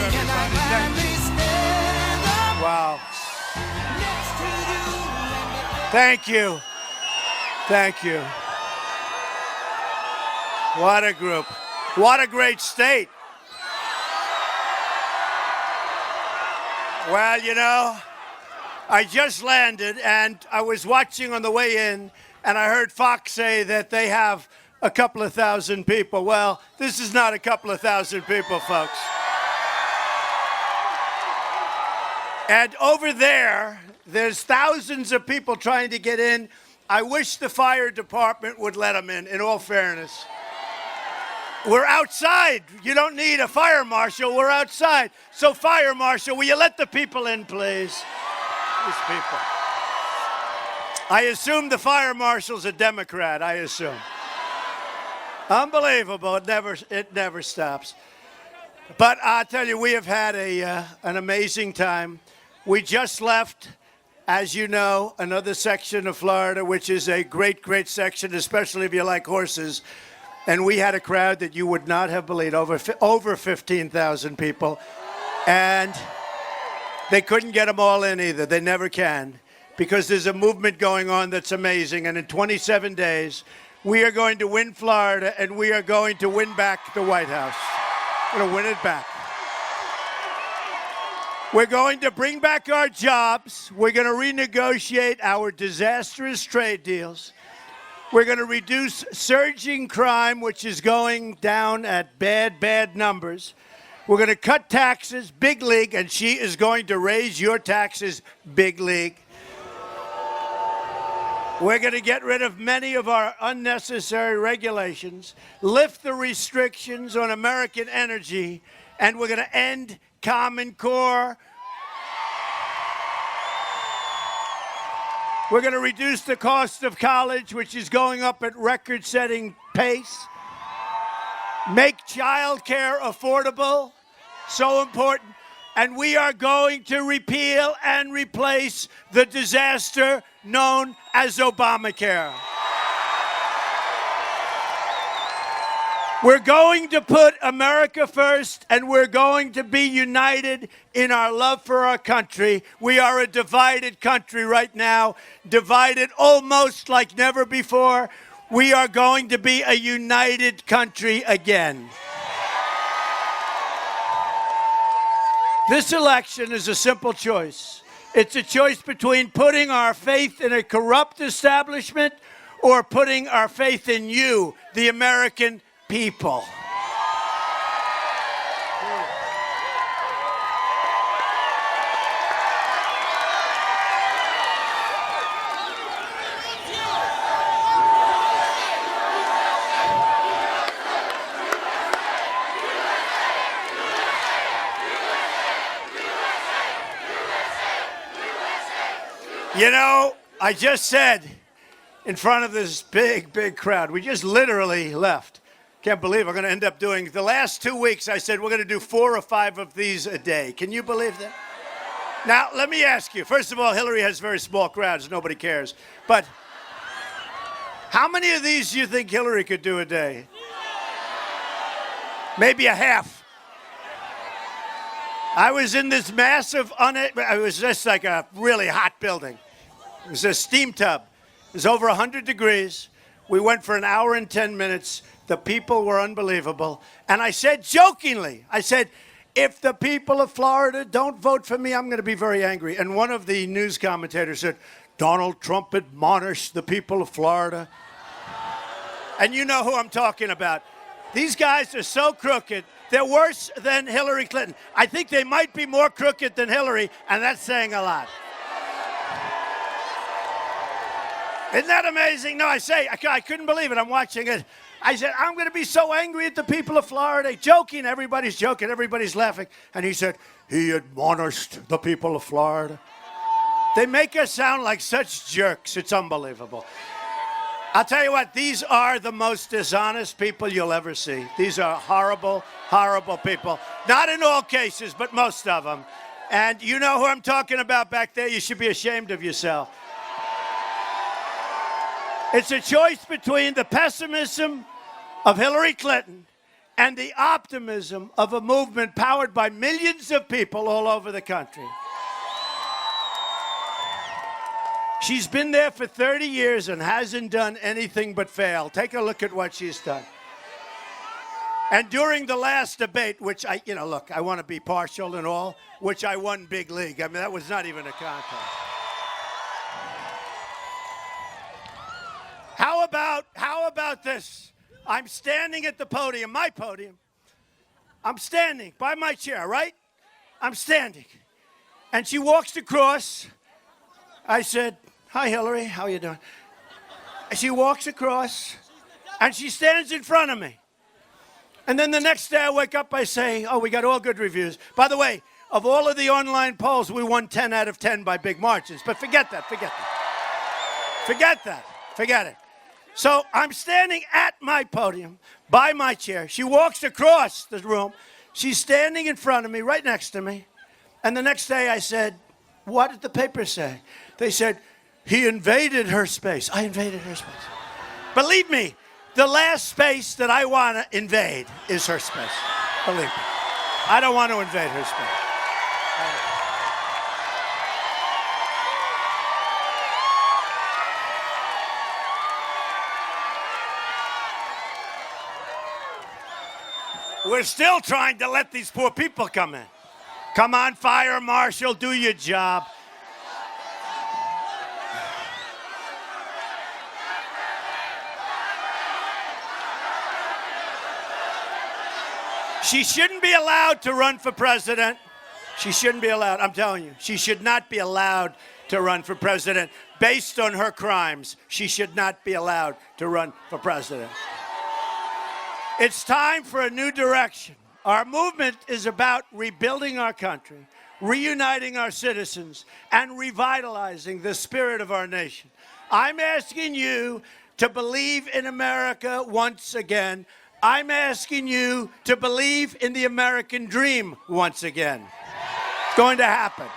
everybody. Wow. Thank you. Thank you. What a group. What a great state. Well, you know, I just landed and I was watching on the way in and I heard Fox say that they have a couple of thousand people. Well, this is not a couple of thousand people, folks. And over there, there's thousands of people trying to get in. I wish the fire department would let them in all fairness. We're outside. You don't need a fire marshal. We're outside. So, fire marshal, will you let the people in, please? These people. I assume the fire marshal's a Democrat, I assume. Unbelievable. It never stops. But I'll tell you, we have had an amazing time. We just left, as you know, another section of Florida, which is a great, great section, especially if you like horses. And we had a crowd that you would not have believed, over 15,000 people. And they couldn't get them all in either. They never can, because there's a movement going on that's amazing. And in 27 days, we are going to win Florida, and we are going to win back the White House. We're going to win it back. We're going to bring back our jobs. We're going to renegotiate our disastrous trade deals. We're going to reduce surging crime, which is going down at bad, bad numbers. We're going to cut taxes, big league, and she is going to raise your taxes, big league. We're going to get rid of many of our unnecessary regulations, lift the restrictions on American energy, and we're going to end Common Core. We're going to reduce the cost of college, which is going up at record-setting pace. Make child care affordable, so important. And we are going to repeal and replace the disaster known as Obamacare. We're going to put America first, and we're going to be united in our love for our country. We are a divided country right now, divided almost like never before. We are going to be a united country again. This election is a simple choice. It's a choice between putting our faith in a corrupt establishment or putting our faith in you, the American people. You know, I just said in front of this big, big crowd, we just literally left. Can't believe I'm going to end up doing, the last 2 weeks I said we're going to do 4 or 5 of these a day. Can you believe that? Now, let me ask you. First of all, Hillary has very small crowds. Nobody cares. But how many of these do you think Hillary could do a day? Maybe a half. I was in this massive, it was just like a really hot building. It was a steam tub. It was over 100 degrees. We went for an hour and 10 minutes. The people were unbelievable. And I said jokingly, I said, if the people of Florida don't vote for me, I'm going to be very angry. And one of the news commentators said, Donald Trump admonished the people of Florida. And you know who I'm talking about. These guys are so crooked. They're worse than Hillary Clinton. I think they might be more crooked than Hillary, and that's saying a lot. Isn't that amazing? No, I couldn't believe it. I'm watching it. I said, I'm going to be so angry at the people of Florida. Joking, everybody's joking, everybody's laughing. And he said, he admonished the people of Florida. They make us sound like such jerks. It's unbelievable. I'll tell you what, these are the most dishonest people you'll ever see. These are horrible, horrible people. Not in all cases, but most of them. And you know who I'm talking about back there? You should be ashamed of yourself. It's a choice between the pessimism of Hillary Clinton and the optimism of a movement powered by millions of people all over the country. She's been there for 30 years and hasn't done anything but fail. Take a look at what she's done. And during the last debate, which look, I want to be partial and all, which I won big league. I mean, that was not even a contest. How about this? I'm standing at the podium, my podium. I'm standing by my chair, right? I'm standing. And she walks across. I said, "Hi, Hillary, how you doing?" She walks across, and she stands in front of me. And then the next day I wake up, I say, "Oh, we got all good reviews." By the way, of all of the online polls, we won 10 out of 10 by big margins. But forget that. Forget it. So I'm standing at my podium, by my chair. She walks across the room. She's standing in front of me, right next to me. And the next day I said, "What did the paper say?" They said, "He invaded her space." I invaded her space. Believe me, the last space that I want to invade is her space. Believe me. I don't want to invade her space. We're still trying to let these poor people come in. Come on, fire marshal, do your job. She shouldn't be allowed to run for president. She shouldn't be allowed. I'm telling you, she should not be allowed to run for president. Based on her crimes, she should not be allowed to run for president. It's time for a new direction. Our movement is about rebuilding our country, reuniting our citizens, and revitalizing the spirit of our nation. I'm asking you to believe in America once again. I'm asking you to believe in the American dream once again. It's going to happen.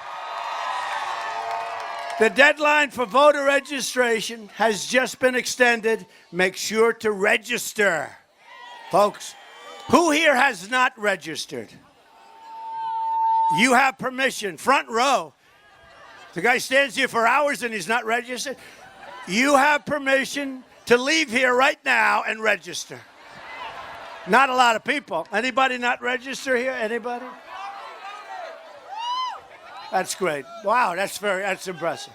The deadline for voter registration has just been extended. Make sure to register. Folks, who here has not registered? You have permission. Front row. The guy stands here for hours and he's not registered. You have permission to leave here right now and register. Not a lot of people. Anybody not register here? Anybody? That's great. Wow, that's impressive.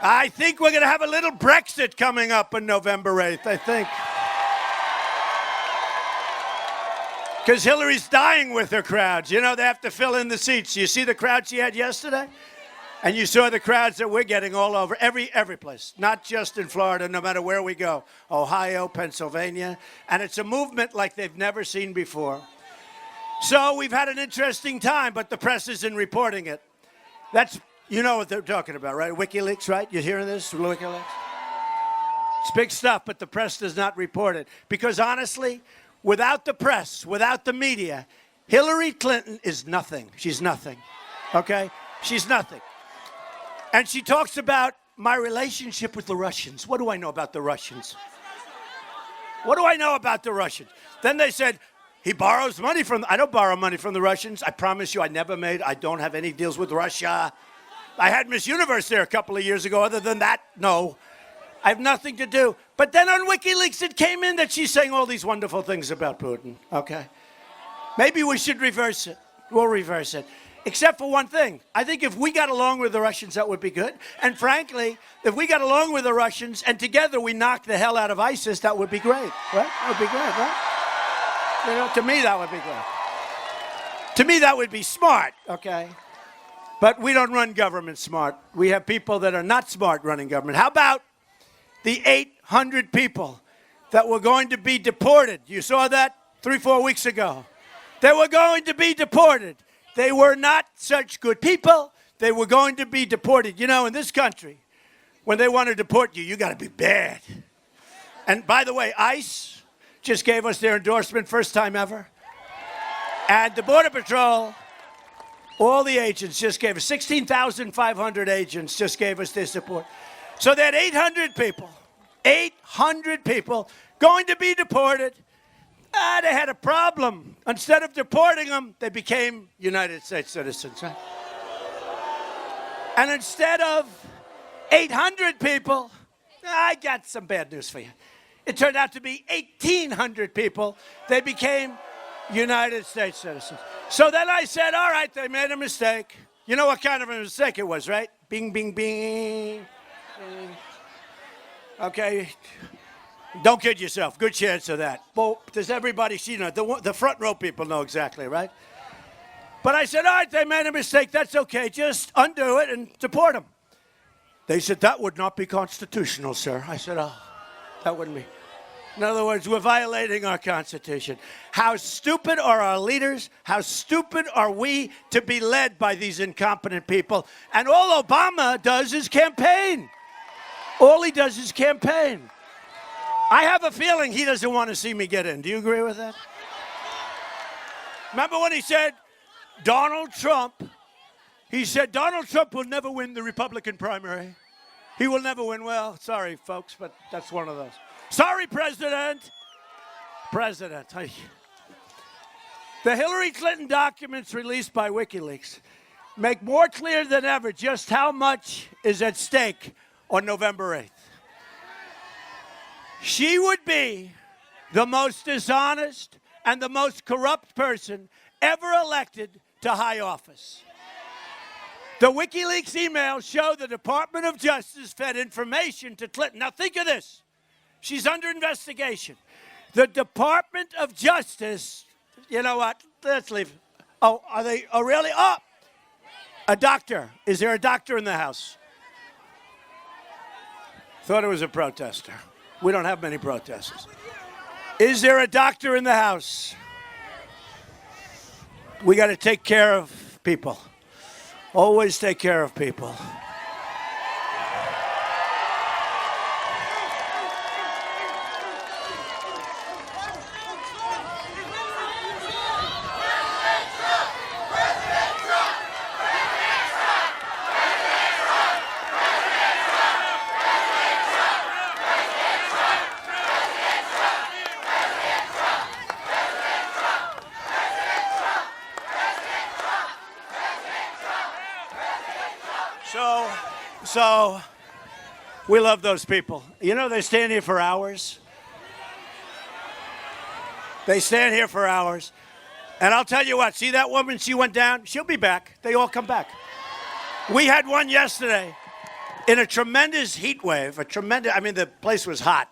I think we're going to have a little Brexit coming up on November 8th, I think. Because Hillary's dying with her crowds. You know, they have to fill in the seats. You see the crowd she had yesterday? And you saw the crowds that we're getting all over, every place, not just in Florida, no matter where we go, Ohio, Pennsylvania. And it's a movement like they've never seen before. So we've had an interesting time, but the press isn't reporting it. You know what they're talking about, right? WikiLeaks, right? You're hearing this? WikiLeaks? It's big stuff, but the press does not report it. Because honestly, without the press, without the media, Hillary Clinton is nothing. She's nothing, okay? She's nothing. And she talks about my relationship with the Russians. What do I know about the Russians? What do I know about the Russians? Then they said, he borrows money from, I don't borrow money from the Russians. I promise you I don't have any deals with Russia. I had Miss Universe there a couple of years ago. Other than that, no. I have nothing to do. But then on WikiLeaks, it came in that she's saying all these wonderful things about Putin, okay? Maybe we should reverse it. We'll reverse it. Except for one thing. I think if we got along with the Russians, that would be good. And frankly, if we got along with the Russians and together we knocked the hell out of ISIS, that would be great, right? That would be great, right? You know, to me, that would be great. To me, that would be smart, okay? But we don't run government smart. We have people that are not smart running government. How about the 800 people that were going to be deported? You saw that 3-4 weeks ago. They were going to be deported. They were not such good people. They were going to be deported. You know, in this country, when they want to deport you, you got to be bad. And by the way, ICE just gave us their endorsement, first time ever. And the Border Patrol, all the agents just gave us, 16,500 agents just gave us their support. So that 800 people going to be deported. They had a problem. Instead of deporting them, they became United States citizens. Right? And instead of 800 people, I got some bad news for you. It turned out to be 1,800 people. They became United States citizens. So then I said, all right, they made a mistake. You know what kind of a mistake it was, right? Bing, bing, bing. Bing. Okay. Don't kid yourself. Good chance of that. Well, does everybody see? The front row people know exactly, right? But I said, all right, they made a mistake. That's okay. Just undo it and deport them. They said, that would not be constitutional, sir. I said, oh, that wouldn't be. In other words, we're violating our Constitution. How stupid are our leaders? How stupid are we to be led by these incompetent people? And all Obama does is campaign. All he does is campaign. I have a feeling he doesn't want to see me get in. Do you agree with that? Remember when he said, Donald Trump will never win the Republican primary. He will never win. Well, sorry, folks, but that's one of those. Sorry, President. The Hillary Clinton documents released by WikiLeaks make more clear than ever just how much is at stake on November 8th. She would be the most dishonest and the most corrupt person ever elected to high office. The WikiLeaks emails show the Department of Justice fed information to Clinton. Now think of this. She's under investigation. The Department of Justice, you know what? Let's leave. Oh, are they? Oh, really? Oh, a doctor. Is there a doctor in the house? Thought it was a protester. We don't have many protesters. Is there a doctor in the house? We got to take care of people. Always take care of people. So, we love those people. You know, they stand here for hours. They stand here for hours. And I'll tell you what, see that woman, she went down, she'll be back. They all come back. We had one yesterday in a tremendous heat wave, the place was hot.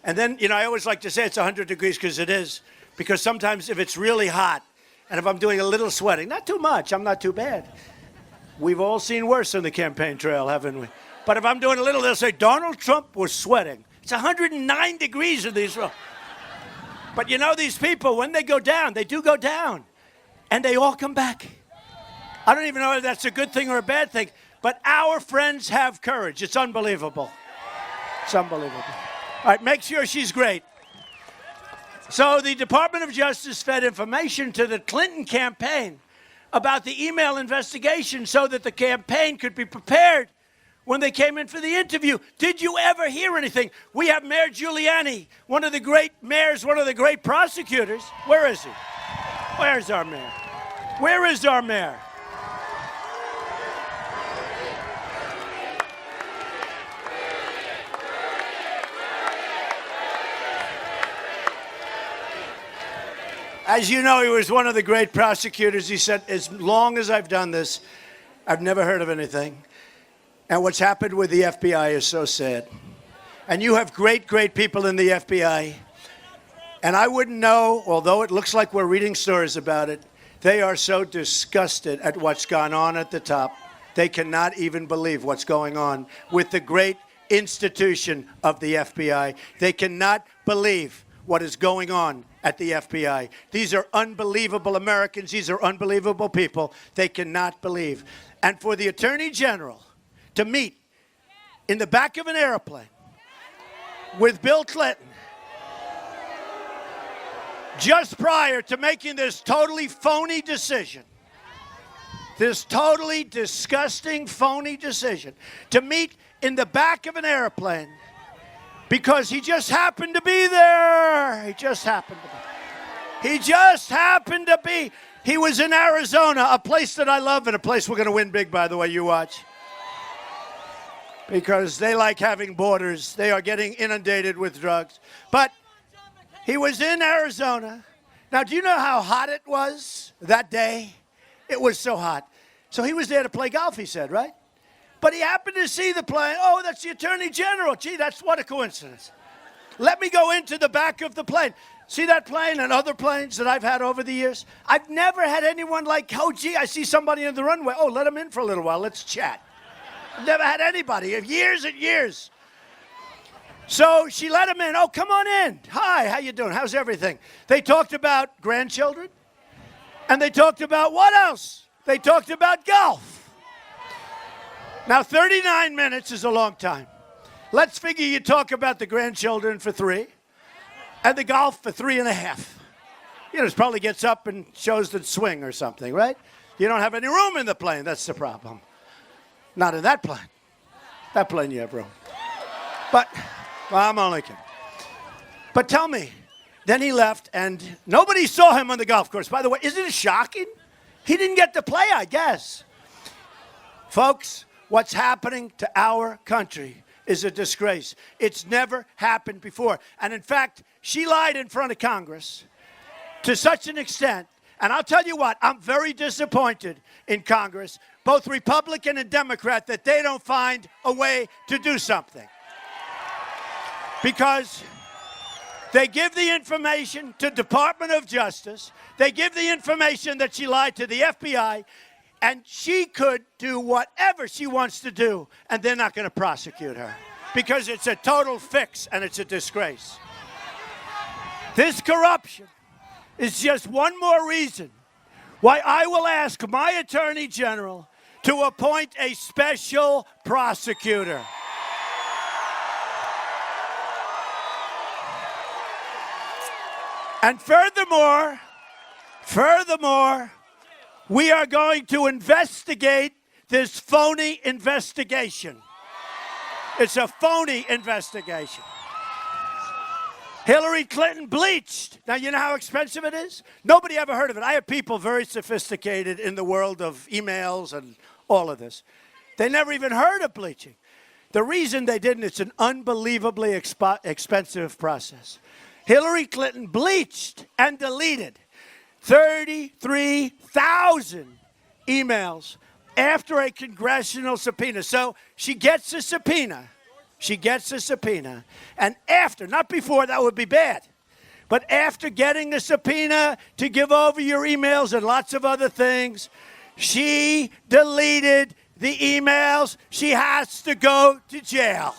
And then, you know, I always like to say it's 100 degrees because it is. Because sometimes if it's really hot, and if I'm doing a little sweating, not too much, I'm not too bad. We've all seen worse on the campaign trail, haven't we? But if I'm doing a little, they'll say, Donald Trump was sweating. It's 109 degrees in these rooms. But you know, these people, when they go down, they do go down. And they all come back. I don't even know if that's a good thing or a bad thing. But our friends have courage. It's unbelievable. It's unbelievable. All right, make sure she's great. So the Department of Justice fed information to the Clinton campaign about the email investigation so that the campaign could be prepared when they came in for the interview. Did you ever hear anything? We have Mayor Giuliani, one of the great mayors, one of the great prosecutors. Where is he? Where's our mayor? Where is our mayor? As you know, he was one of the great prosecutors. He said, as long as I've done this, I've never heard of anything. And what's happened with the FBI is so sad. And you have great, great people in the FBI. And I wouldn't know, although it looks like we're reading stories about it, they are so disgusted at what's gone on at the top. They cannot even believe what's going on with the great institution of the FBI. They cannot believe what is going on at the FBI. These are unbelievable Americans. These are unbelievable people. They cannot believe. And for the Attorney General to meet in the back of an airplane with Bill Clinton just prior to making this totally phony decision, this totally disgusting, phony decision, to meet in the back of an airplane because he just happened to be there. He just happened to be. He just happened to be. He was in Arizona, a place that I love and a place we're going to win big, by the way, you watch. Because they like having borders. They are getting inundated with drugs. But he was in Arizona. Now, do you know how hot it was that day? It was so hot. So he was there to play golf, he said, right? But he happened to see the plane. Oh, that's the Attorney General. Gee, that's what a coincidence. Let me go into the back of the plane. See that plane and other planes that I've had over the years? I've never had anyone like, oh, gee, I see somebody in the runway. Oh, let him in for a little while. Let's chat. I've never had anybody. Years and years. So she let him in. Oh, come on in. Hi, how you doing? How's everything? They talked about grandchildren. And they talked about what else? They talked about golf. Now, 39 minutes is a long time. Let's figure you talk about the grandchildren for 3 and the golf for 3.5. You know, it probably gets up and shows the swing or something, right? You don't have any room in the plane. That's the problem. Not in that plane. That plane you have room. But, well, I'm only kidding. But tell me, then he left and nobody saw him on the golf course. By the way, isn't it shocking? He didn't get to play, I guess. Folks, what's happening to our country is a disgrace. It's never happened before. And in fact, she lied in front of Congress to such an extent. And I'll tell you what, I'm very disappointed in Congress, both Republican and Democrat, that they don't find a way to do something. Because they give the information to Department of Justice. They give the information that she lied to the FBI. And she could do whatever she wants to do, and they're not going to prosecute her because it's a total fix and it's a disgrace. This corruption is just one more reason why I will ask my Attorney General to appoint a special prosecutor. And furthermore, we are going to investigate this phony investigation. It's a phony investigation. Hillary Clinton bleached. Now, you know how expensive it is? Nobody ever heard of it. I have people very sophisticated in the world of emails and all of this. They never even heard of bleaching. The reason they didn't, it's an unbelievably expensive process. Hillary Clinton bleached and deleted 33,000 emails after a congressional subpoena. So she gets a subpoena. And after, not before, that would be bad. But after getting the subpoena to give over your emails and lots of other things, she deleted the emails. She has to go to jail.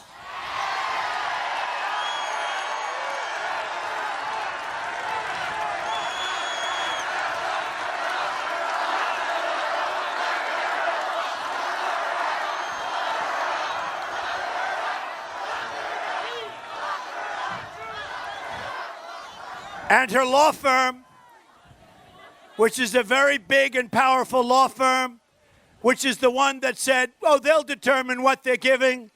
And her law firm, which is a very big and powerful law firm, which is the one that said, oh, they'll determine what they're giving.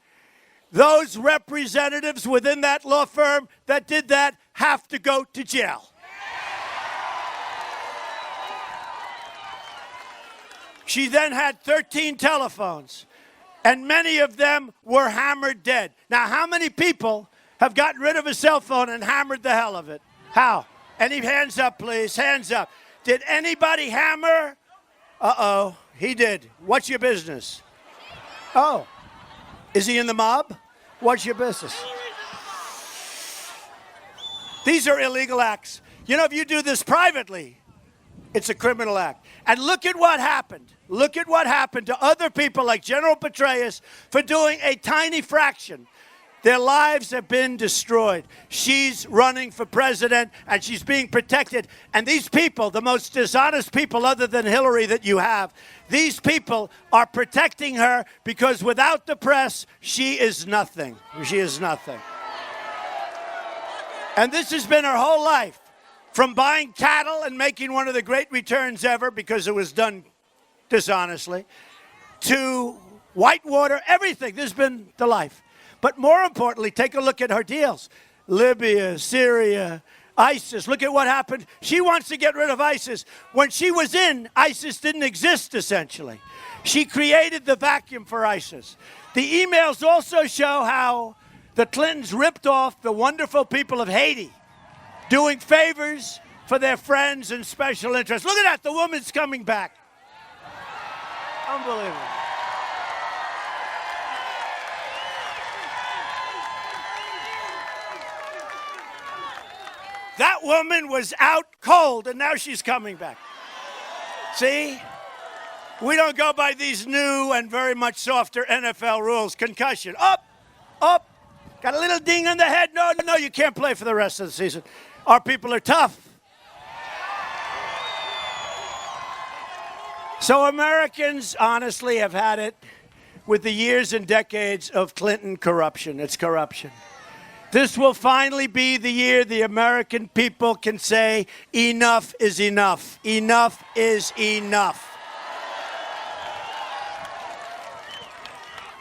Those representatives within that law firm that did that have to go to jail. She then had 13 telephones, and many of them were hammered dead. Now, how many people have gotten rid of a cell phone and hammered the hell of it? How? Any hands up, please? Hands up. Did anybody hammer? Uh-oh, he did. What's your business? Oh, is he in the mob? What's your business? These are illegal acts. You know, if you do this privately, it's a criminal act. And look at what happened. Look at what happened to other people like General Petraeus for doing a tiny fraction. Their lives have been destroyed. She's running for president, and she's being protected. And these people, the most dishonest people other than Hillary that you have, these people are protecting her because without the press, she is nothing. She is nothing. And this has been her whole life, from buying cattle and making one of the great returns ever because it was done dishonestly, to Whitewater, everything. This has been the life. But more importantly, take a look at her deals. Libya, Syria, ISIS. Look at what happened. She wants to get rid of ISIS. When she was in, ISIS didn't exist, essentially. She created the vacuum for ISIS. The emails also show how the Clintons ripped off the wonderful people of Haiti, doing favors for their friends and special interests. Look at that. The woman's coming back. Unbelievable. That woman was out cold, and now she's coming back. See? We don't go by these new and very much softer NFL rules. Concussion. Up, up. Got a little ding on the head. No, you can't play for the rest of the season. Our people are tough. So Americans, honestly, have had it with the years and decades of Clinton corruption. It's corruption. This will finally be the year the American people can say, enough is enough. Enough is enough.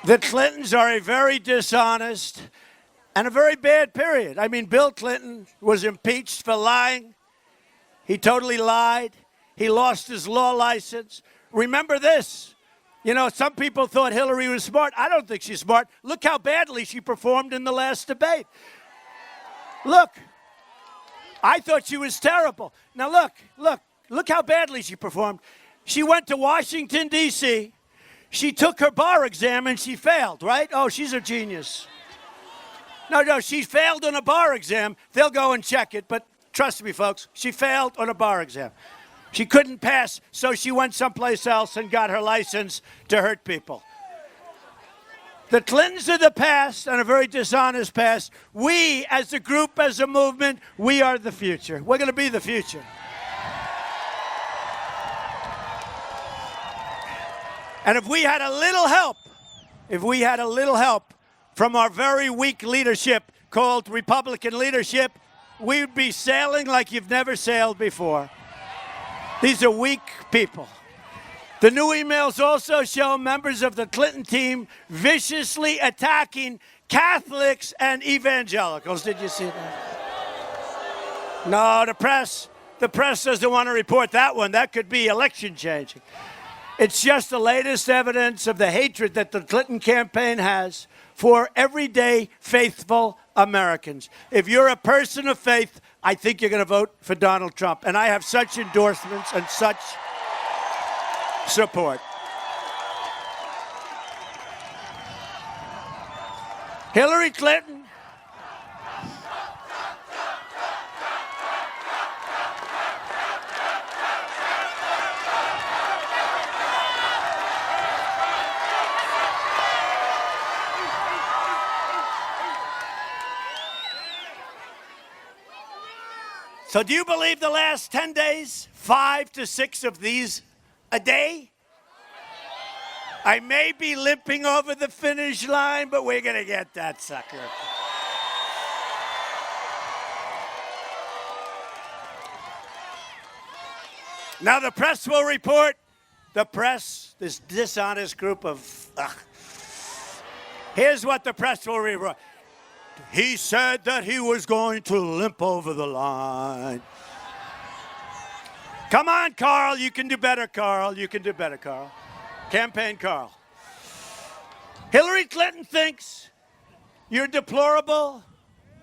The Clintons are a very dishonest and a very bad period. I mean, Bill Clinton was impeached for lying. He totally lied. He lost his law license. Remember this. You know, some people thought Hillary was smart. I don't think she's smart. Look how badly she performed in the last debate. Look. I thought she was terrible. Now look how badly she performed. She went to Washington, D.C. She took her bar exam and she failed, right? Oh, she's a genius. No, she failed on a bar exam. They'll go and check it, but trust me, folks, she failed on a bar exam. She couldn't pass, so she went someplace else and got her license to hurt people. The Clintons are the past, and a very dishonest past. We, as a group, as a movement, we are the future. We're going to be the future. And if we had a little help from our very weak leadership called Republican leadership, we would be sailing like you've never sailed before. These are weak people. The new emails also show members of the Clinton team viciously attacking Catholics and evangelicals. Did you see that? No, the press doesn't want to report that one. That could be election changing. It's just the latest evidence of the hatred that the Clinton campaign has for everyday faithful Americans. If you're a person of faith, I think you're going to vote for Donald Trump. And I have such endorsements and such support. Hillary Clinton. So do you believe the last 10 days, 5 to 6 of these a day? I may be limping over the finish line, but we're going to get that sucker. Now the press will report, this dishonest group of, here's what the press will report. He said that he was going to limp over the line. Come on, Carl. You can do better, Carl. You can do better, Carl. Campaign Carl. Hillary Clinton thinks you're deplorable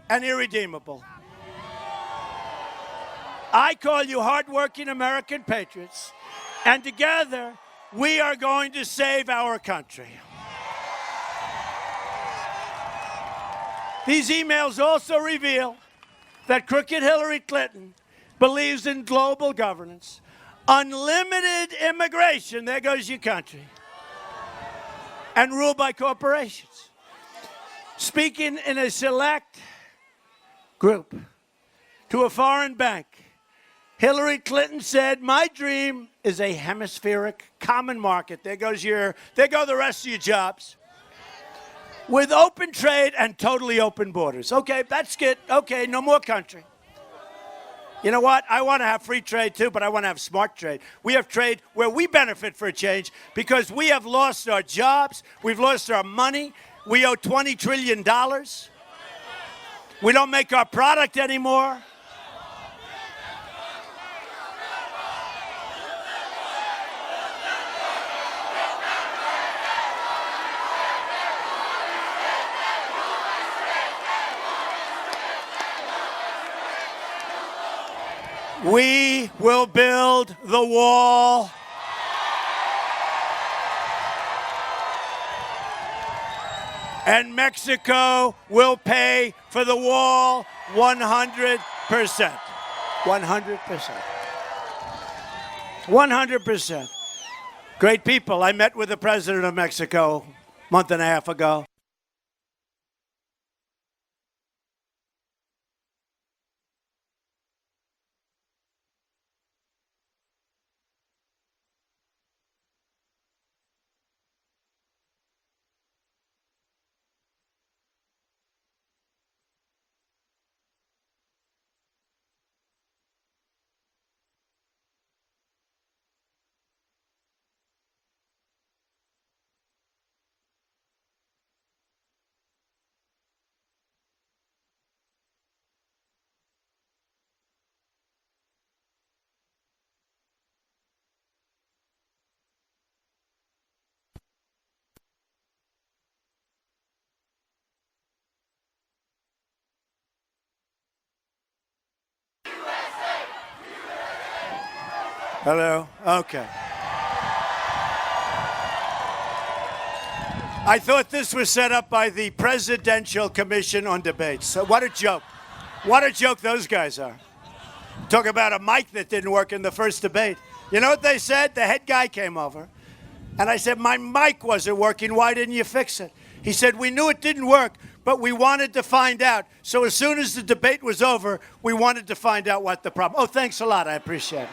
and irredeemable. I call you hardworking American patriots, and together we are going to save our country. These emails also reveal that crooked Hillary Clinton believes in global governance, unlimited immigration, there goes your country, and rule by corporations. Speaking in a select group to a foreign bank, Hillary Clinton said, my dream is a hemispheric common market. There go the rest of your jobs. With open trade and totally open borders. Okay, that's good. Okay, no more country. You know what? I want to have free trade too, but I want to have smart trade. We have trade where we benefit for a change because we have lost our jobs, we've lost our money, We owe $20 trillion. We don't make our product anymore. We will build the wall. And Mexico will pay for the wall 100%. 100%. 100%. Great people. I met with the president of Mexico a month and a half ago. Hello? Okay. I thought this was set up by the Presidential Commission on Debates. So what a joke. What a joke those guys are. Talk about a mic that didn't work in the first debate. You know what they said? The head guy came over, and I said, my mic wasn't working. Why didn't you fix it? He said, we knew it didn't work, but we wanted to find out. So as soon as the debate was over, we wanted to find out what the problem. Oh, thanks a lot. I appreciate it.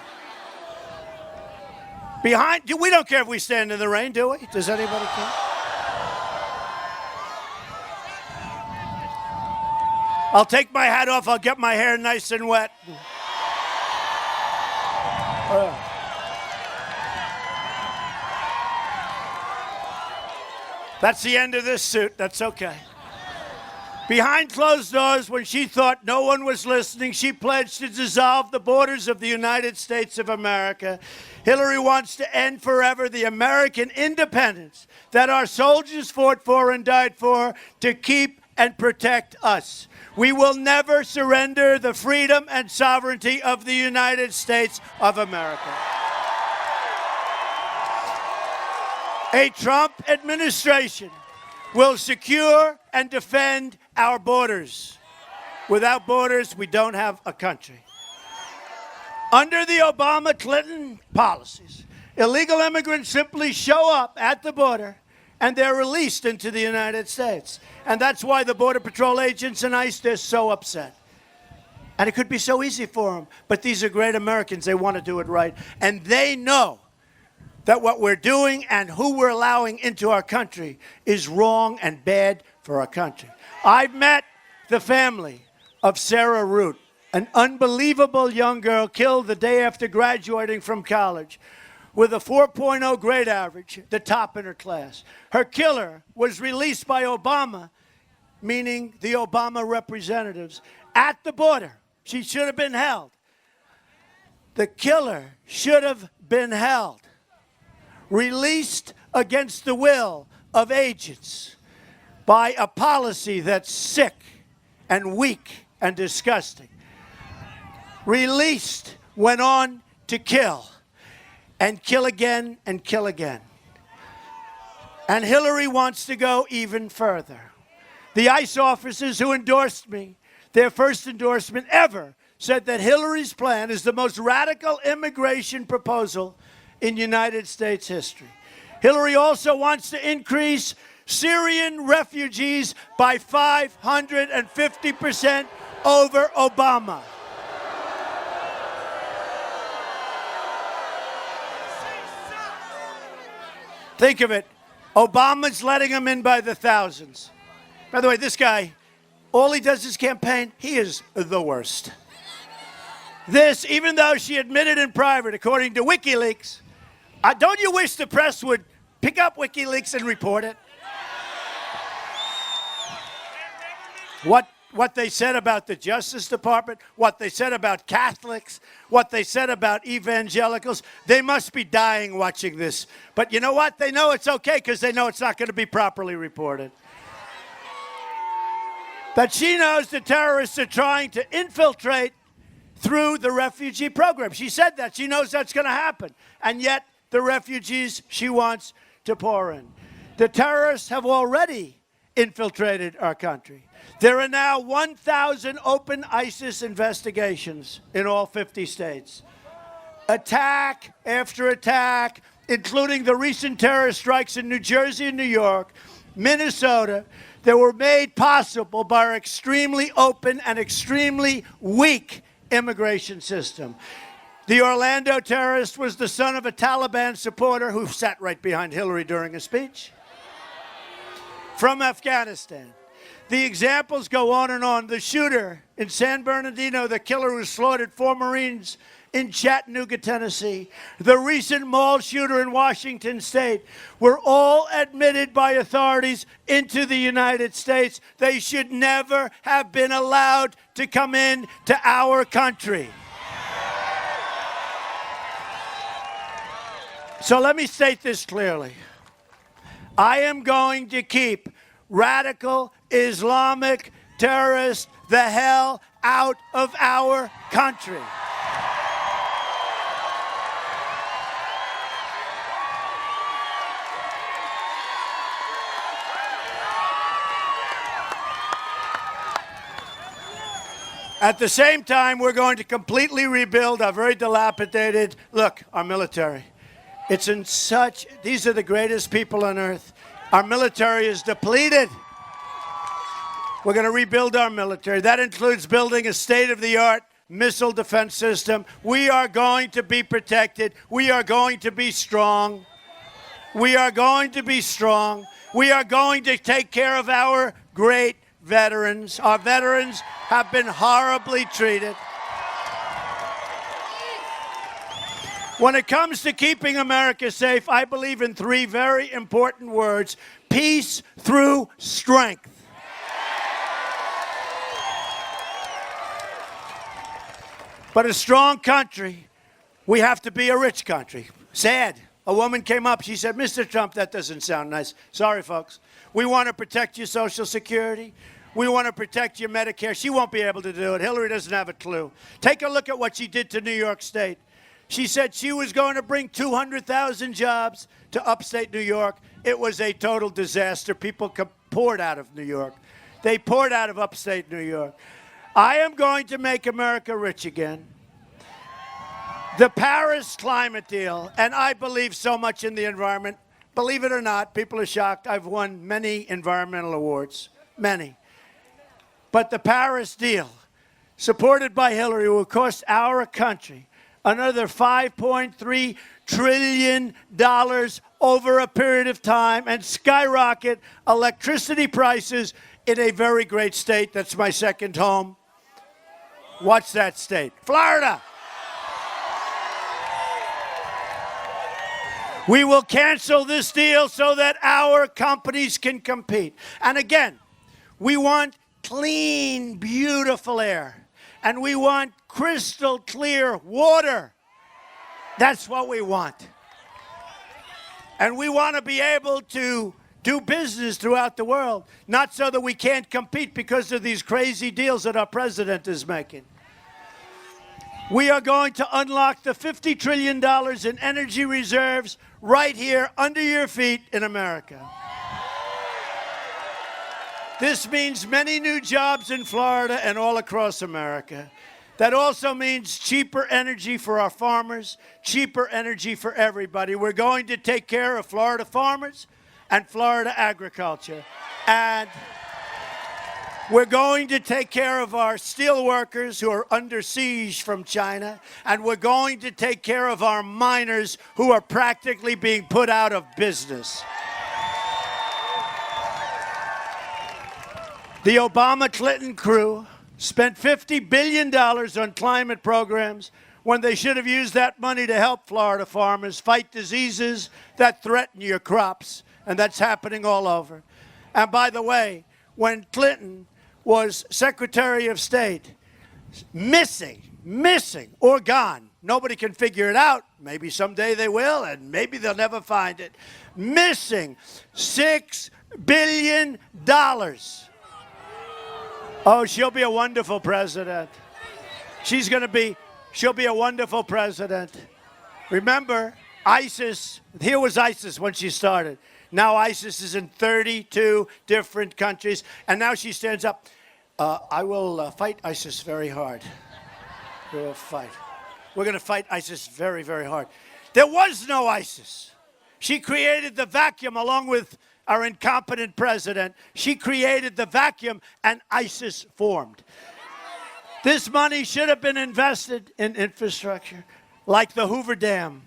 We don't care if we stand in the rain, do we? Does anybody care? I'll take my hat off. I'll get my hair nice and wet. That's the end of this suit. That's okay. Behind closed doors, when she thought no one was listening, she pledged to dissolve the borders of the United States of America. Hillary wants to end forever the American independence that our soldiers fought for and died for to keep and protect us. We will never surrender the freedom and sovereignty of the United States of America. A Trump administration will secure and defend our borders. Without borders, we don't have a country. Under the Obama-Clinton policies, illegal immigrants simply show up at the border and they're released into the United States. And that's why the Border Patrol agents and ICE, they're so upset. And it could be so easy for them. But these are great Americans. They want to do it right. And they know that what we're doing and who we're allowing into our country is wrong and bad for our country. I've met the family of Sarah Root, an unbelievable young girl killed the day after graduating from college with a 4.0 grade average, the top in her class. Her killer was released by Obama, meaning the Obama representatives, at the border. She should have been held. The killer should have been held. Released against the will of agents by a policy that's sick and weak and disgusting. Released, went on to kill and kill again and kill again. And Hillary wants to go even further. The ICE officers who endorsed me, their first endorsement ever, said that Hillary's plan is the most radical immigration proposal in United States history. Hillary also wants to increase Syrian refugees by 550% over Obama. Think of it. Obama's letting them in by the thousands. By the way, this guy, all he does is campaign. He is the worst. This, even though she admitted in private, according to WikiLeaks, don't you wish the press would pick up WikiLeaks and report it? What they said about the Justice Department, what they said about Catholics, what they said about evangelicals, they must be dying watching this. But you know what? They know it's okay because they know it's not going to be properly reported. But she knows the terrorists are trying to infiltrate through the refugee program. She said that. She knows that's going to happen. And yet, the refugees she wants to pour in. The terrorists have already infiltrated our country. There are now 1,000 open ISIS investigations in all 50 states. Attack after attack, including the recent terrorist strikes in New Jersey and New York, Minnesota, that were made possible by our extremely open and extremely weak immigration system. The Orlando terrorist was the son of a Taliban supporter who sat right behind Hillary during a speech from Afghanistan. The examples go on and on. The shooter in San Bernardino, the killer who slaughtered 4 Marines in Chattanooga, Tennessee, the recent mall shooter in Washington State, were all admitted by authorities into the United States. They should never have been allowed to come in to our country. So let me state this clearly. I am going to keep radical Islamic terrorists the hell out of our country. At the same time, we're going to completely rebuild our very dilapidated, look, our military. It's in such, these are the greatest people on earth. Our military is depleted. We're going to rebuild our military. That includes building a state-of-the-art missile defense system. We are going to be protected. We are going to be strong. We are going to be strong. We are going to take care of our great veterans. Our veterans have been horribly treated. When it comes to keeping America safe, I believe in 3 very important words: peace through strength. But a strong country, we have to be a rich country. Sad. A woman came up, she said, Mr. Trump, that doesn't sound nice. Sorry, folks. We want to protect your Social Security. We want to protect your Medicare. She won't be able to do it. Hillary doesn't have a clue. Take a look at what she did to New York State. She said she was going to bring 200,000 jobs to upstate New York. It was a total disaster. People poured out of New York. They poured out of upstate New York. I am going to make America rich again. The Paris climate deal, and I believe so much in the environment. Believe it or not, people are shocked. I've won many environmental awards, many. But the Paris deal, supported by Hillary, will cost our country another $5.3 trillion over a period of time and skyrocket electricity prices in a very great state. That's my second home. What's that state? Florida. We will cancel this deal so that our companies can compete. And again, we want clean, beautiful air. And we want crystal clear water. That's what we want. And we want to be able to do business throughout the world, not so that we can't compete because of these crazy deals that our president is making. We are going to unlock the $50 trillion in energy reserves right here under your feet in America. This means many new jobs in Florida and all across America. That also means cheaper energy for our farmers, cheaper energy for everybody. We're going to take care of Florida farmers and Florida agriculture. And we're going to take care of our steel workers who are under siege from China. And we're going to take care of our miners who are practically being put out of business. The Obama-Clinton crew spent $50 billion on climate programs when they should have used that money to help Florida farmers fight diseases that threaten your crops. And that's happening all over. And by the way, when Clinton was Secretary of State. Missing, or gone. Nobody can figure it out. Maybe someday they will, and maybe they'll never find it. Missing $6 billion. Oh, she'll be a wonderful president. She'll be a wonderful president. Remember, ISIS, here was ISIS when she started. Now ISIS is in 32 different countries, and now she stands up. I will fight ISIS very hard. We'll fight. We're going to fight ISIS very, very hard. There was no ISIS. She created the vacuum along with our incompetent president. She created the vacuum, and ISIS formed. This money should have been invested in infrastructure, like the Hoover Dam.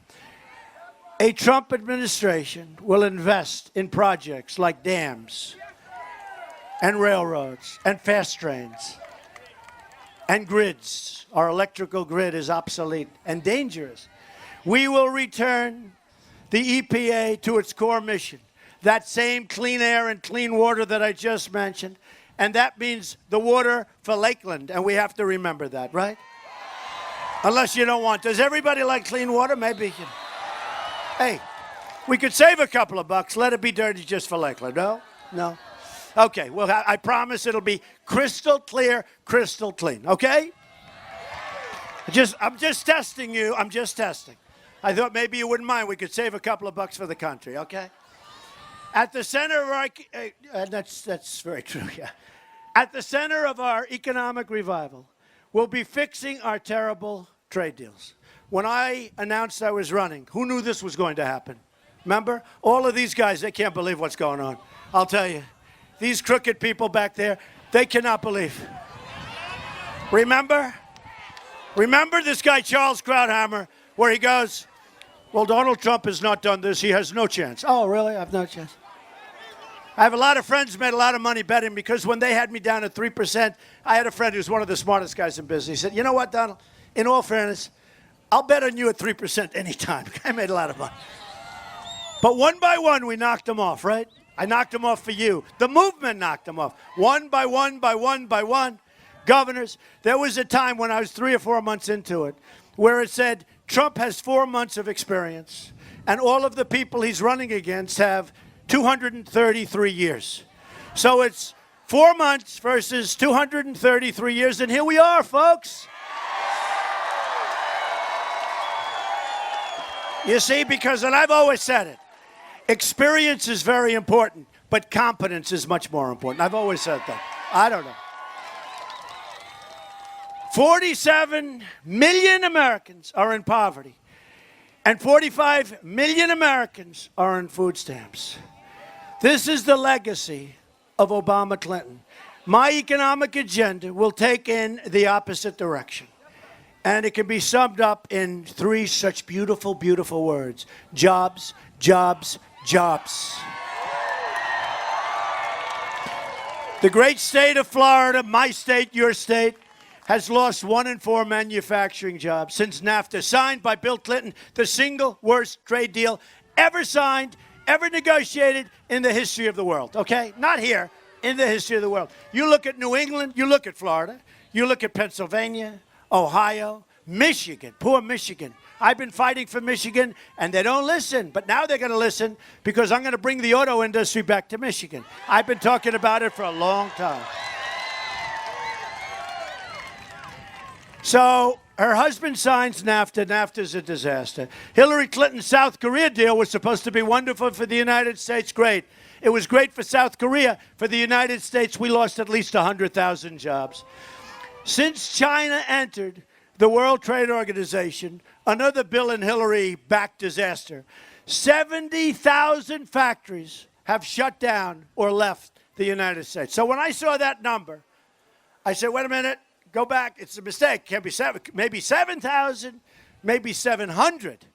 A Trump administration will invest in projects like dams and railroads and fast trains and grids. Our electrical grid is obsolete and dangerous. We will return the EPA to its core mission, that same clean air and clean water that I just mentioned, and that means the water for Lakeland, and we have to remember that, right? Unless you don't want. Does everybody like clean water? Maybe. Hey, we could save a couple of bucks. Let it be dirty just for Lakeland. No? No? Okay, well, I promise it'll be crystal clear, crystal clean, okay? I'm just testing you. I'm just testing. I thought maybe you wouldn't mind. We could save a couple of bucks for the country, okay? At the center of our, that's very true, yeah. At the center of our economic revival, we'll be fixing our terrible trade deals. When I announced I was running, who knew this was going to happen? Remember? All of these guys, they can't believe what's going on. I'll tell you. These crooked people back there, they cannot believe. Remember? Remember this guy, Charles Krauthammer, where he goes, well, Donald Trump has not done this. He has no chance. Oh, really? I have no chance. I have a lot of friends who made a lot of money betting because when they had me down at 3%, I had a friend who's one of the smartest guys in business. He said, you know what, Donald? In all fairness, I'll bet on you at 3% anytime. I made a lot of money. But one by one, we knocked them off, right? I knocked them off for you. The movement knocked them off. One by one by one by one. Governors, there was a time when I was 3 or 4 months into it where it said Trump has 4 months of experience and all of the people he's running against have 233 years. So it's 4 months versus 233 years, and here we are, folks. You see, because, and I've always said it, experience is very important, but competence is much more important. I've always said that. I don't know. 47 million Americans are in poverty, and 45 million Americans are on food stamps. This is the legacy of Obama Clinton. My economic agenda will take in the opposite direction. And it can be summed up in 3 such beautiful, beautiful words. Jobs, jobs, jobs. The great state of Florida, my state, your state, has lost 1 in 4 manufacturing jobs since NAFTA, signed by Bill Clinton, the single worst trade deal ever signed, ever negotiated in the history of the world, okay? Not here, in the history of the world. You look at New England, you look at Florida, you look at Pennsylvania, Ohio, Michigan, poor Michigan. I've been fighting for Michigan, and they don't listen. But now they're going to listen because I'm going to bring the auto industry back to Michigan. I've been talking about it for a long time. So her husband signs NAFTA. NAFTA's a disaster. Hillary Clinton's South Korea deal was supposed to be wonderful for the United States. Great. It was great for South Korea. For the United States, we lost at least 100,000 jobs. Since China entered the World Trade Organization, another Bill and Hillary-backed disaster, 70,000 factories have shut down or left the United States. So when I saw that number, I said, wait a minute, go back. It's a mistake. Can't be 7, maybe 7,000, maybe 700.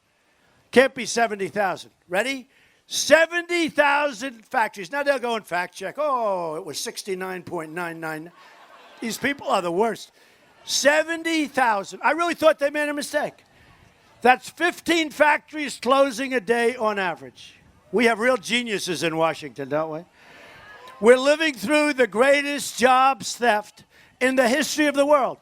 Can't be 70,000. Ready? 70,000 factories. Now they'll go and fact check. Oh, it was 69.99. These people are the worst. 70,000. I really thought they made a mistake. That's 15 factories closing a day on average. We have real geniuses in Washington, don't we? We're living through the greatest jobs theft in the history of the world.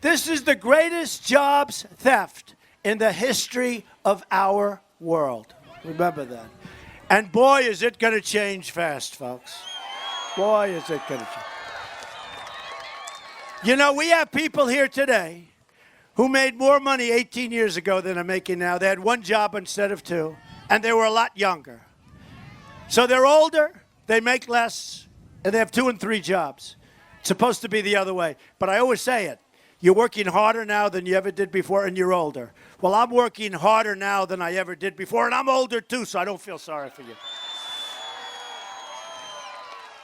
This is the greatest jobs theft in the history of our world. Remember that. And boy, is it going to change fast, folks. Boy, is it going to change. You know, we have people here today who made more money 18 years ago than they're making now. They had one job instead of two, and they were a lot younger. So they're older, they make less, and they have 2 and 3 jobs. It's supposed to be the other way. But I always say it. You're working harder now than you ever did before, and you're older. Well, I'm working harder now than I ever did before, and I'm older too, so I don't feel sorry for you.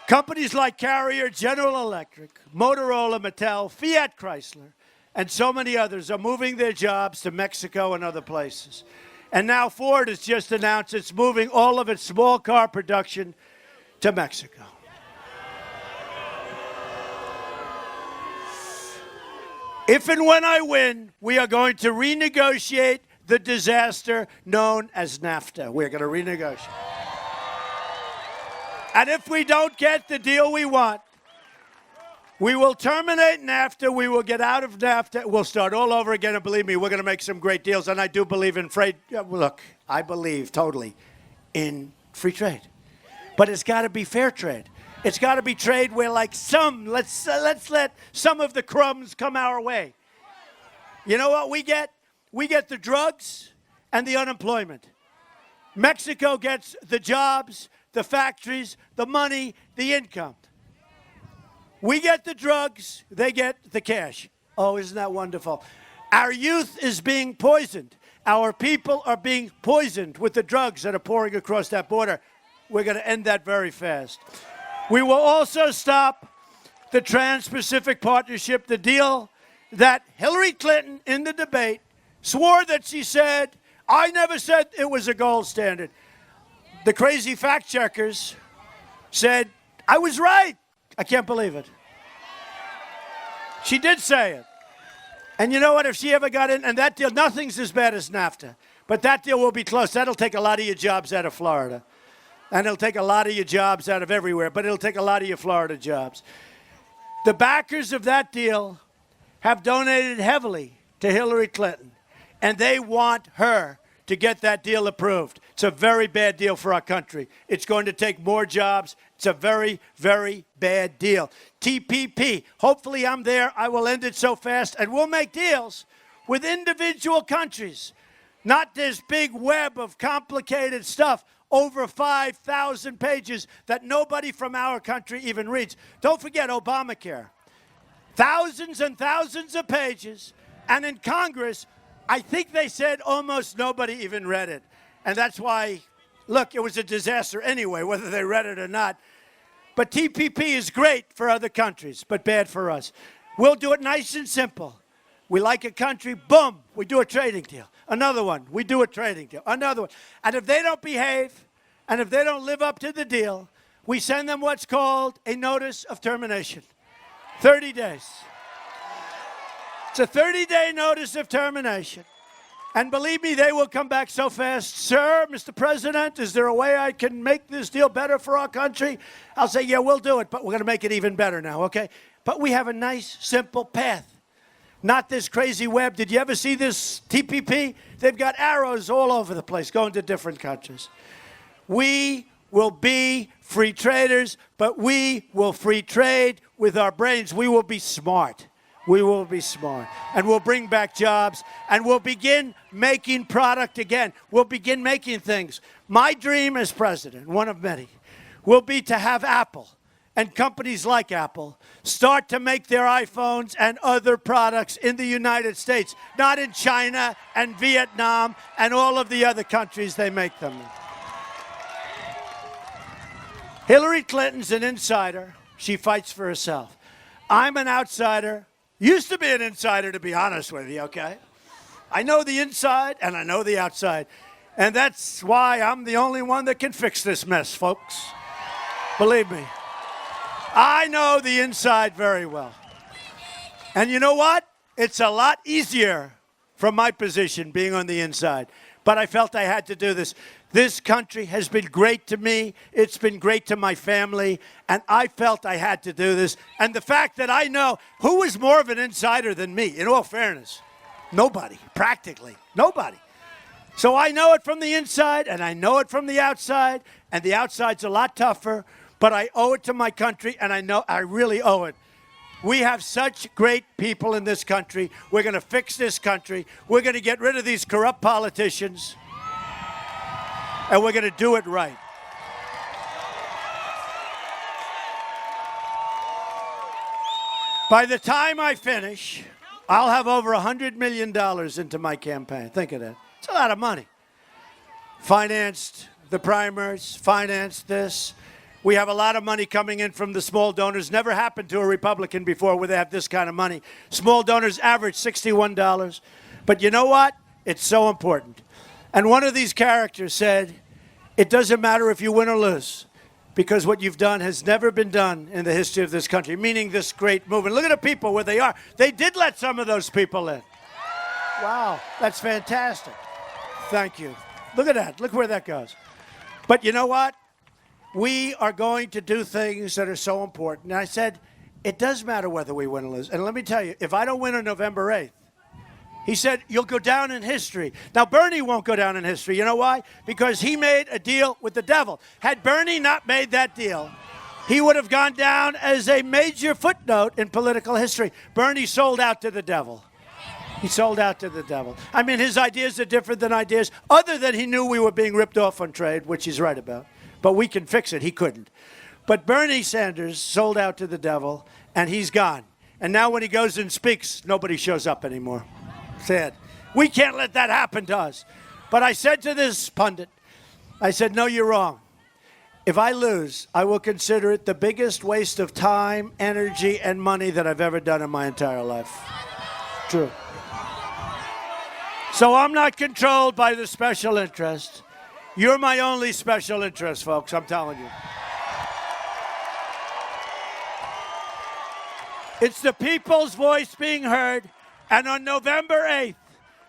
Companies like Carrier, General Electric, Motorola, Mattel, Fiat Chrysler, and so many others are moving their jobs to Mexico and other places. And now Ford has just announced it's moving all of its small car production to Mexico. If and when I win, we are going to renegotiate the disaster known as NAFTA. We're going to renegotiate. And if we don't get the deal we want, we will terminate NAFTA. We will get out of NAFTA. We'll start all over again. And believe me, we're going to make some great deals. And I do believe in free. Look, I believe totally in free trade. But it's got to be fair trade. It's got to be trade where, like, let's let some of the crumbs come our way. You know what we get? We get the drugs and the unemployment. Mexico gets the jobs, the factories, the money, the income. We get the drugs, they get the cash. Oh, isn't that wonderful? Our youth is being poisoned. Our people are being poisoned with the drugs that are pouring across that border. We're going to end that very fast. We will also stop the Trans-Pacific Partnership, the deal that Hillary Clinton in the debate swore that she said, I never said it was a gold standard. The crazy fact checkers said, I was right. I can't believe it. She did say it. And you know what? If she ever got in, and that deal, nothing's as bad as NAFTA, but that deal will be close. That'll take a lot of your jobs out of Florida. And it'll take a lot of your jobs out of everywhere, but it'll take a lot of your Florida jobs. The backers of that deal have donated heavily to Hillary Clinton, and they want her to get that deal approved. It's a very bad deal for our country. It's going to take more jobs. It's a very, very bad deal. TPP, hopefully I'm there. I will end it so fast, and we'll make deals with individual countries, not this big web of complicated stuff. Over 5,000 pages that nobody from our country even reads. Don't forget Obamacare. Thousands and thousands of pages. And in Congress, I think they said almost nobody even read it. And that's why, look, it was a disaster anyway, whether they read it or not. But TPP is great for other countries, but bad for us. We'll do it nice and simple. We like a country, boom, we do a trading deal. Another one, we do a trading deal. Another one. And if they don't behave, and if they don't live up to the deal, we send them what's called a notice of termination. 30 days. It's a 30-day notice of termination. And believe me, they will come back so fast. Sir, Mr. President, is there a way I can make this deal better for our country? I'll say, yeah, we'll do it, but we're going to make it even better now, okay? But we have a nice, simple path. Not this crazy web. Did you ever see this TPP? They've got arrows all over the place going to different countries. We will be free traders, but we will free trade with our brains. We will be smart. We will be smart. And we'll bring back jobs, and we'll begin making product again. We'll begin making things. My dream as president, one of many, will be to have Apple and companies like Apple start to make their iPhones and other products in the United States, not in China and Vietnam and all of the other countries they make them in. Hillary Clinton's an insider. She fights for herself. I'm an outsider. Used to be an insider, to be honest with you, okay? I know the inside and I know the outside. And that's why I'm the only one that can fix this mess, folks. Believe me. I know the inside very well. And you know what? It's a lot easier from my position being on the inside. But but I felt I had to do this. This country has been great to me. It's been great to my family, and I felt I had to do this. And the fact that I know who is more of an insider than me, in all fairness, nobody, practically nobody. So I know it from the inside, and I know it from the outside, and the outside's a lot tougher, but I owe it to my country, and I know I really owe it. We have such great people in this country. We're going to fix this country. We're going to get rid of these corrupt politicians, and we're going to do it right. By the time I finish, I'll have over $100 million into my campaign. Think of that. It's a lot of money. Financed the primaries, financed this. We have a lot of money coming in from the small donors. Never happened to a Republican before where they have this kind of money. Small donors average $61. But you know what? It's so important. And one of these characters said, it doesn't matter if you win or lose, because what you've done has never been done in the history of this country, meaning this great movement. Look at the people where they are. They did let some of those people in. Wow, that's fantastic. Thank you. Look at that. Look where that goes. But you know what? We are going to do things that are so important. And I said, it does matter whether we win or lose. And let me tell you, if I don't win on November 8th, he said, you'll go down in history. Now, Bernie won't go down in history. You know why? Because he made a deal with the devil. Had Bernie not made that deal, he would have gone down as a major footnote in political history. Bernie sold out to the devil. He sold out to the devil. I mean, his ideas are different than ideas, other than he knew we were being ripped off on trade, which he's right about. But we can fix it. He couldn't. But Bernie Sanders sold out to the devil, and he's gone. And now when he goes and speaks, nobody shows up anymore. Sad. We can't let that happen to us. But I said to this pundit, I said, no, you're wrong. If I lose, I will consider it the biggest waste of time, energy, and money that I've ever done in my entire life. True. So I'm not controlled by the special interest. You're my only special interest, folks, I'm telling you. It's the people's voice being heard, and on November 8th,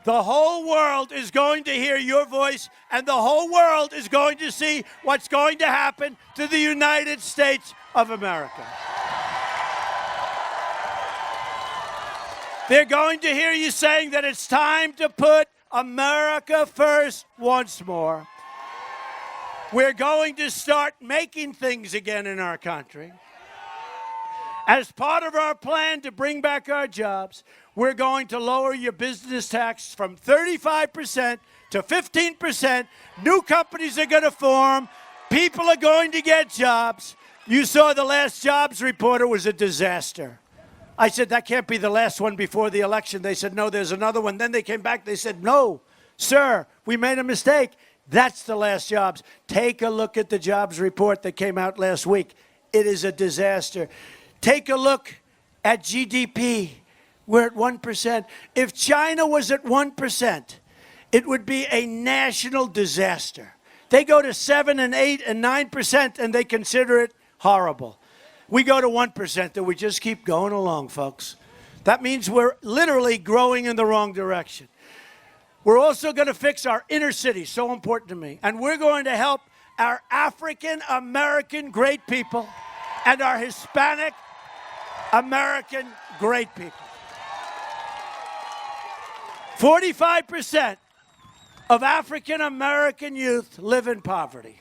the whole world is going to hear your voice, and the whole world is going to see what's going to happen to the United States of America. They're going to hear you saying that it's time to put America first once more. We're going to start making things again in our country. As part of our plan to bring back our jobs, we're going to lower your business tax from 35% to 15%. New companies are going to form. People are going to get jobs. You saw the last jobs report. It was a disaster. I said, that can't be the last one before the election. They said, no, there's another one. Then they came back. They said, no, sir, we made a mistake. That's the last jobs. Take a look at the jobs report that came out last week. It is a disaster. Take a look at GDP. We're at 1%. If China was at 1%, it would be a national disaster. They go to 7 and 8 and 9%, and they consider it horrible. We go to 1%, and we just keep going along, folks. That means we're literally growing in the wrong direction. We're also going to fix our inner cities, so important to me. And we're going to help our African-American great people and our Hispanic-American great people. 45% of African-American youth live in poverty.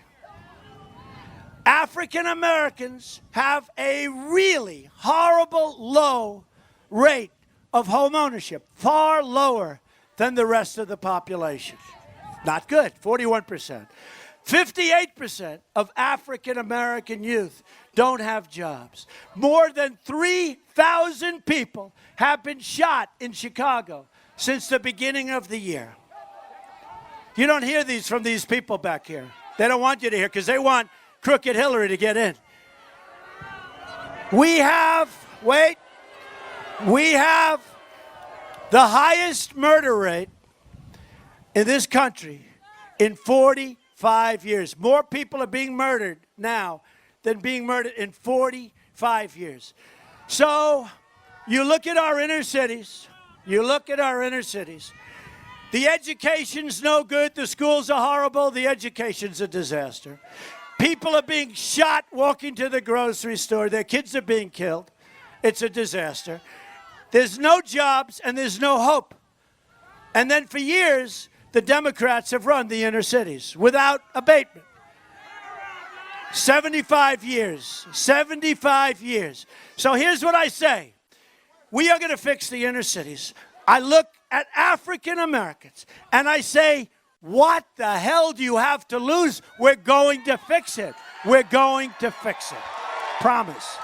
African Americans have a really horrible low rate of home ownership, far lower than the rest of the population. Not good, 41%. 58% of African American youth don't have jobs. More than 3,000 people have been shot in Chicago since the beginning of the year. You don't hear these from these people back here. They don't want you to hear because they want crooked Hillary to get in. We have the highest murder rate in this country in 45 years. More people are being murdered now than being murdered in 45 years. So you look at our inner cities, The education's no good. The schools are horrible. The education's a disaster. People are being shot walking to the grocery store. Their kids are being killed. It's a disaster. There's no jobs and there's no hope. And then for years, the Democrats have run the inner cities without abatement. 75 years. 75 years. So here's what I say. We are going to fix the inner cities. I look at African Americans and I say, what the hell do you have to lose? We're going to fix it. We're going to fix it. Promise.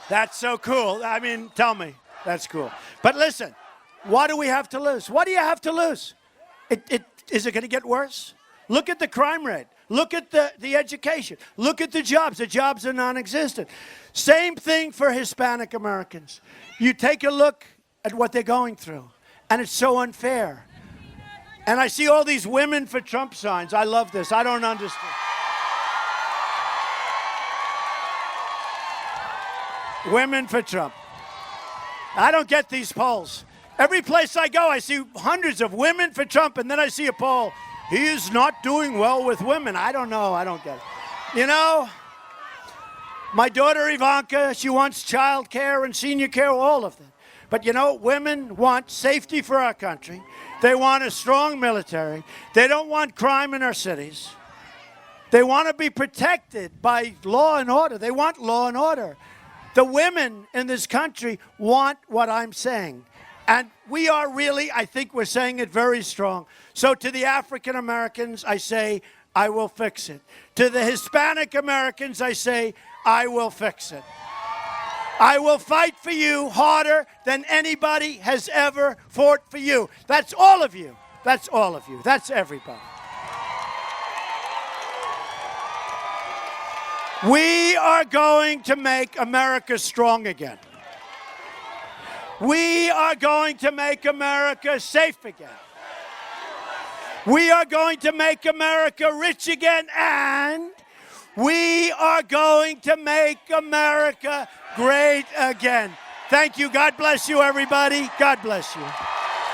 That's so cool. I mean, tell me. That's cool. But listen, what do we have to lose? What do you have to lose? Is it going to get worse? Look at the crime rate. Look at the education. Look at the jobs. The jobs are non-existent. Same thing for Hispanic Americans. You take a look at what they're going through, and it's so unfair. And I see all these women for Trump signs. I love this. I don't understand. Women for Trump. I don't get these polls. Every place I go, I see hundreds of women for Trump, and then I see a poll. He is not doing well with women. I don't know. I don't get it. You know, my daughter Ivanka, she wants child care and senior care, all of that. But you know, women want safety for our country. They want a strong military. They don't want crime in our cities. They want to be protected by law and order. They want law and order. The women in this country want what I'm saying. And we are really, I think we're saying it very strong. So to the African Americans, I say, I will fix it. To the Hispanic Americans, I say, I will fix it. I will fight for you harder than anybody has ever fought for you. That's all of you. That's all of you. That's everybody. We are going to make America strong again. We are going to make America safe again. We are going to make America rich again, and we are going to make America great again. Thank you. God bless you, everybody. God bless you.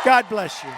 God bless you.